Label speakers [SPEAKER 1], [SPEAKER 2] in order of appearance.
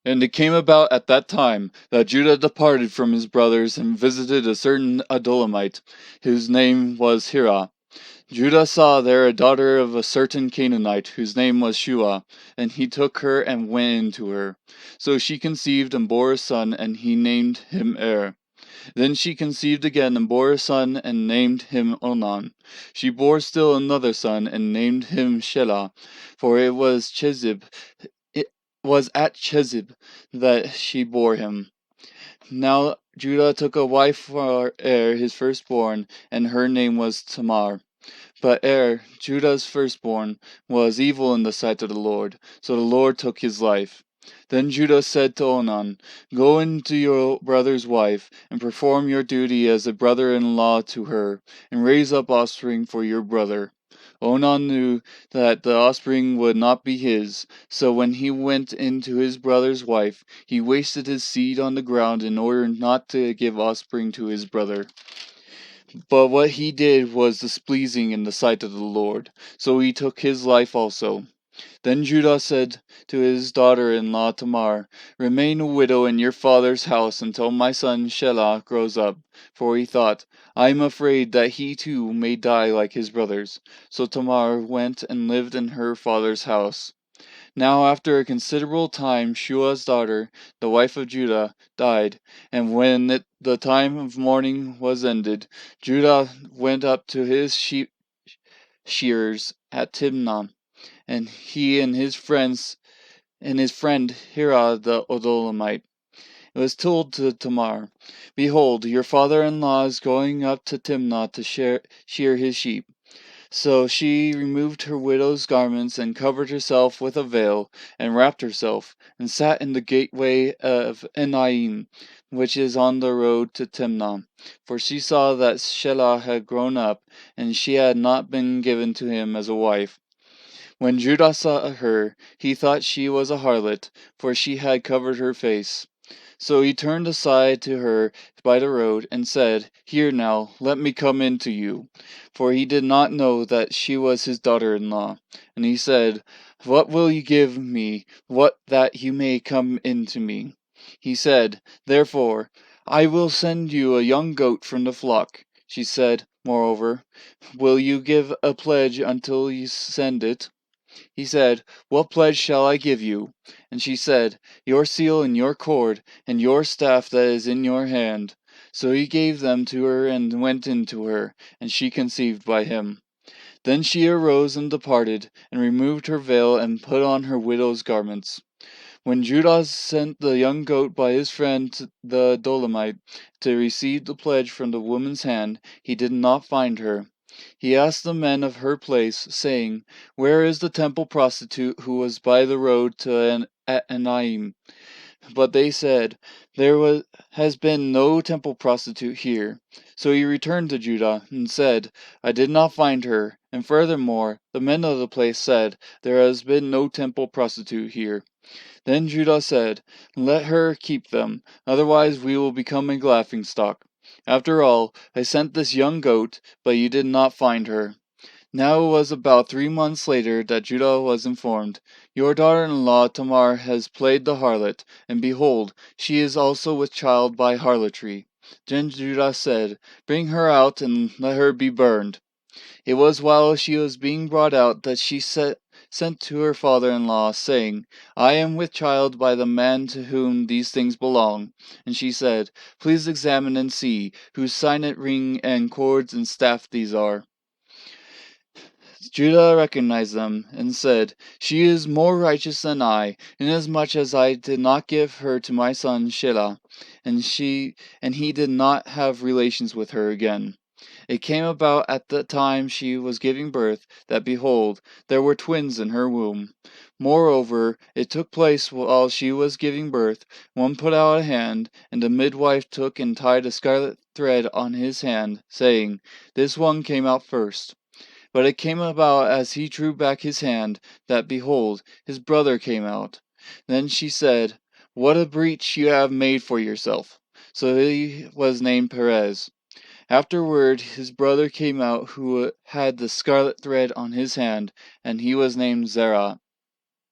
[SPEAKER 1] And it came about at that time that Judah departed from his brothers and visited a certain Adullamite, whose name was Hirah. Judah saw there a daughter of a certain Canaanite, whose name was Shua, and he took her and went into her. So she conceived and bore a son, and he named him Er. Then she conceived again and bore a son, and named him Onan. She bore still another son, and named him Shelah, for it was at Chezib that she bore him. Now Judah took a wife for Er his firstborn, and her name was Tamar. But Er, Judah's firstborn, was evil in the sight of the Lord, so the Lord took his life. Then Judah said to Onan, Go into your brother's wife, and perform your duty as a brother-in-law to her, and raise up offspring for your brother. Onan knew that the offspring would not be his, so when he went into his brother's wife, he wasted his seed on the ground in order not to give offspring to his brother. But what he did was displeasing in the sight of the Lord, so he took his life also. Then Judah said to his daughter-in-law Tamar, Remain a widow in your father's house until my son Shelah grows up. For he thought, I am afraid that he too may die like his brothers. So Tamar went and lived in her father's house. Now after a considerable time Shua's daughter, the wife of Judah, died, and when the time of mourning was ended, Judah went up to his sheep shearers at Timnah, and he and his friend Hirah the Adullamite. It was told to Tamar, Behold, your father-in-law is going up to Timnah to shear his sheep. So she removed her widow's garments, and covered herself with a veil, and wrapped herself, and sat in the gateway of Enaim, which is on the road to Timnah. For she saw that Shelah had grown up, and she had not been given to him as a wife. When Judah saw her, he thought she was a harlot, for she had covered her face. So he turned aside to her by the road, and said, Here now, let me come in to you. For he did not know that she was his daughter-in-law. And he said, What will you give me, that you may come in to me? He said, Therefore, I will send you a young goat from the flock. She said, Moreover, Will you give a pledge until you send it? He said, What pledge shall I give you? And she said, Your seal and your cord, and your staff that is in your hand. So he gave them to her, and went in to her, and she conceived by him. Then she arose and departed, and removed her veil, and put on her widow's garments. When Judah sent the young goat by his friend the Adullamite to receive the pledge from the woman's hand, he did not find her. He asked the men of her place, saying, Where is the temple prostitute who was by the road to Enaim? But they said, has been no temple prostitute here. So he returned to Judah, and said, I did not find her. And furthermore, the men of the place said, There has been no temple prostitute here. Then Judah said, Let her keep them, otherwise we will become a laughingstock. After all, I sent this young goat, but you did not find her. Now it was about 3 months later that Judah was informed, Your daughter-in-law Tamar has played the harlot, and behold, she is also with child by harlotry. Then Judah said, Bring her out, and let her be burned. It was while she was being brought out that she sent to her father-in-law, saying, I am with child by the man to whom these things belong. And she said, Please examine and see, whose signet ring and cords and staff these are. Judah recognized them, and said, She is more righteous than I, inasmuch as I did not give her to my son Shelah, and he did not have relations with her again. It came about at the time she was giving birth, that behold, there were twins in her womb. Moreover, it took place while she was giving birth, one put out a hand, and the midwife took and tied a scarlet thread on his hand, saying, This one came out first. But it came about as he drew back his hand, that behold, his brother came out. Then she said, What a breach you have made for yourself. So he was named Perez. Afterward his brother came out, who had the scarlet thread on his hand, and he was named Zerah.